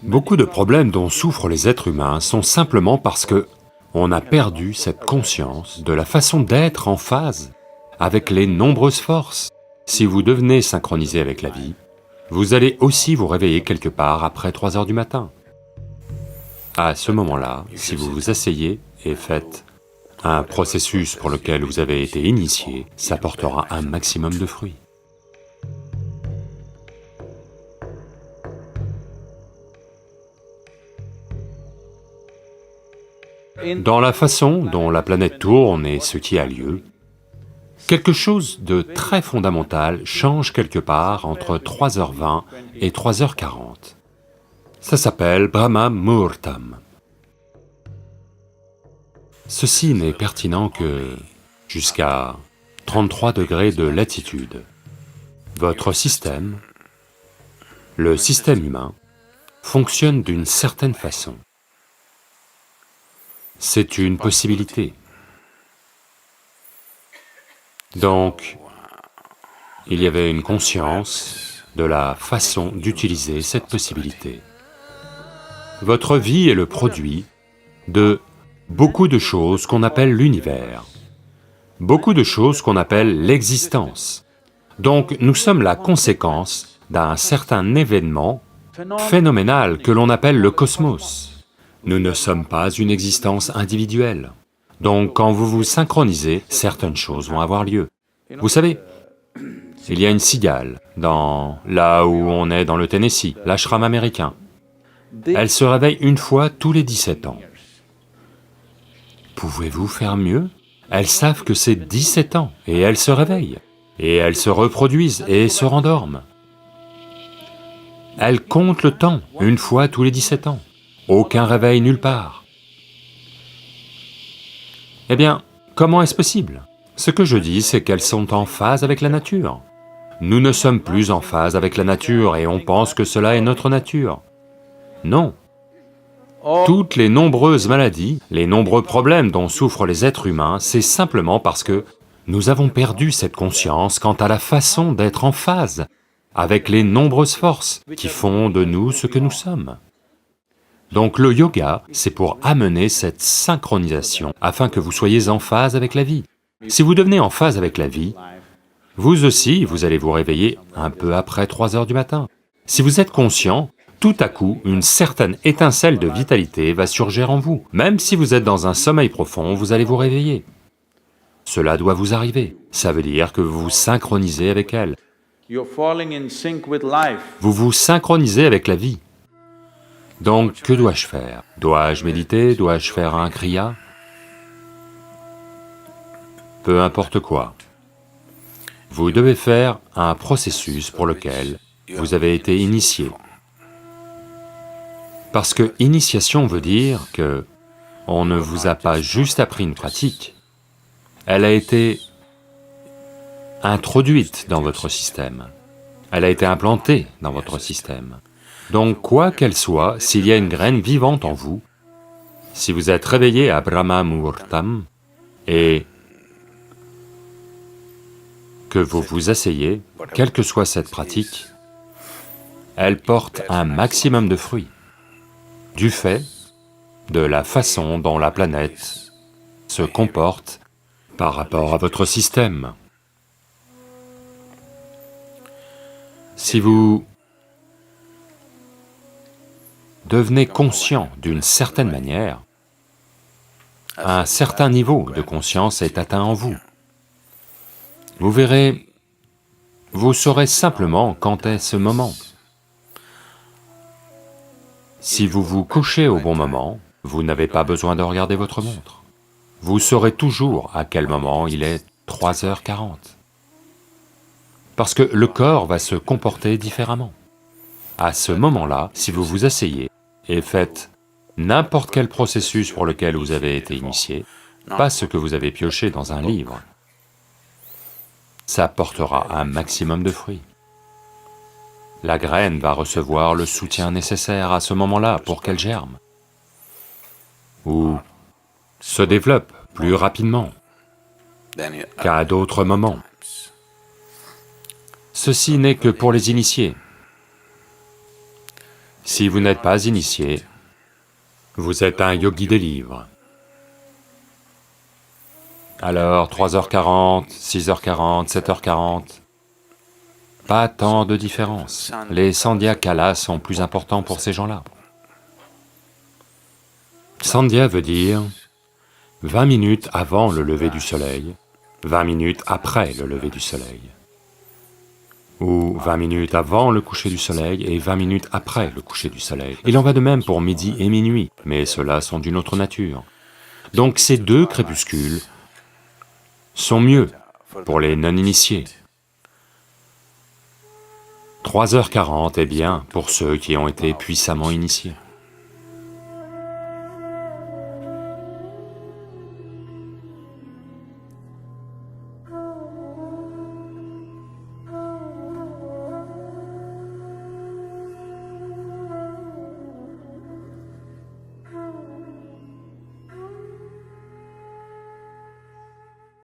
Beaucoup de problèmes dont souffrent les êtres humains sont simplement parce que on a perdu cette conscience de la façon d'être en phase avec les nombreuses forces. Si vous devenez synchronisé avec la vie, vous allez aussi vous réveiller quelque part après 3 heures du matin. À ce moment-là, si vous vous asseyez et faites un processus pour lequel vous avez été initié, ça portera un maximum de fruits. Dans la façon dont la planète tourne et ce qui a lieu, quelque chose de très fondamental change quelque part entre 3h20 et 3h40. Ça s'appelle Brahma Muhurtam. Ceci n'est pertinent que jusqu'à 33 degrés de latitude. Votre système, le système humain, fonctionne d'une certaine façon. C'est une possibilité. Donc, il y avait une conscience de la façon d'utiliser cette possibilité. Votre vie est le produit de beaucoup de choses qu'on appelle l'univers, beaucoup de choses qu'on appelle l'existence. Donc, nous sommes la conséquence d'un certain événement phénoménal que l'on appelle le cosmos. Nous ne sommes pas une existence individuelle. Donc quand vous vous synchronisez, certaines choses vont avoir lieu. Vous savez, il y a une cigale là où on est dans le Tennessee, l'ashram américain. Elle se réveille une fois tous les 17 ans. Pouvez-vous faire mieux? Elles savent que c'est 17 ans, et elles se réveillent, et elles se reproduisent et se rendorment. Elles comptent le temps, une fois tous les 17 ans. Aucun réveil nulle part. Eh bien, comment est-ce possible? Ce que je dis, c'est qu'elles sont en phase avec la nature. Nous ne sommes plus en phase avec la nature et on pense que cela est notre nature. Non. Toutes les nombreuses maladies, les nombreux problèmes dont souffrent les êtres humains, c'est simplement parce que nous avons perdu cette conscience quant à la façon d'être en phase avec les nombreuses forces qui font de nous ce que nous sommes. Donc le yoga, c'est pour amener cette synchronisation afin que vous soyez en phase avec la vie. Si vous devenez en phase avec la vie, vous aussi, vous allez vous réveiller un peu après 3 heures du matin. Si vous êtes conscient, tout à coup, une certaine étincelle de vitalité va surgir en vous. Même si vous êtes dans un sommeil profond, vous allez vous réveiller. Cela doit vous arriver. Ça veut dire que vous vous synchronisez avec elle. Vous vous synchronisez avec la vie. Donc, que dois-je faire? Dois-je méditer? Dois-je faire un kriya? Peu importe quoi. Vous devez faire un processus pour lequel vous avez été initié. Parce que initiation veut dire que on ne vous a pas juste appris une pratique, elle a été introduite dans votre système, elle a été implantée dans votre système. Donc quoi qu'elle soit, s'il y a une graine vivante en vous, si vous êtes réveillé à Brahma Muhurtam et que vous vous asseyez, quelle que soit cette pratique, elle porte un maximum de fruits, du fait de la façon dont la planète se comporte par rapport à votre système. Si vous devenez conscient d'une certaine manière, un certain niveau de conscience est atteint en vous. Vous verrez, vous saurez simplement quand est ce moment. Si vous vous couchez au bon moment, vous n'avez pas besoin de regarder votre montre. Vous saurez toujours à quel moment il est 3h40. Parce que le corps va se comporter différemment. À ce moment-là, si vous vous asseyez et faites n'importe quel processus pour lequel vous avez été initié, pas ce que vous avez pioché dans un livre, ça portera un maximum de fruits. La graine va recevoir le soutien nécessaire à ce moment-là pour qu'elle germe, ou se développe plus rapidement qu'à d'autres moments. Ceci n'est que pour les initiés. Si vous n'êtes pas initié, vous êtes un yogi des livres. Alors 3h40, 6h40, 7h40, pas tant de différence. Les sandhya kalas sont plus importants pour ces gens-là. Sandhya veut dire 20 minutes avant le lever du soleil, 20 minutes après le lever du soleil, ou 20 minutes avant le coucher du soleil et 20 minutes après le coucher du soleil. Il en va de même pour midi et minuit, mais ceux-là sont d'une autre nature. Donc ces deux crépuscules sont mieux pour les non-initiés. 3h40 est bien pour ceux qui ont été puissamment initiés.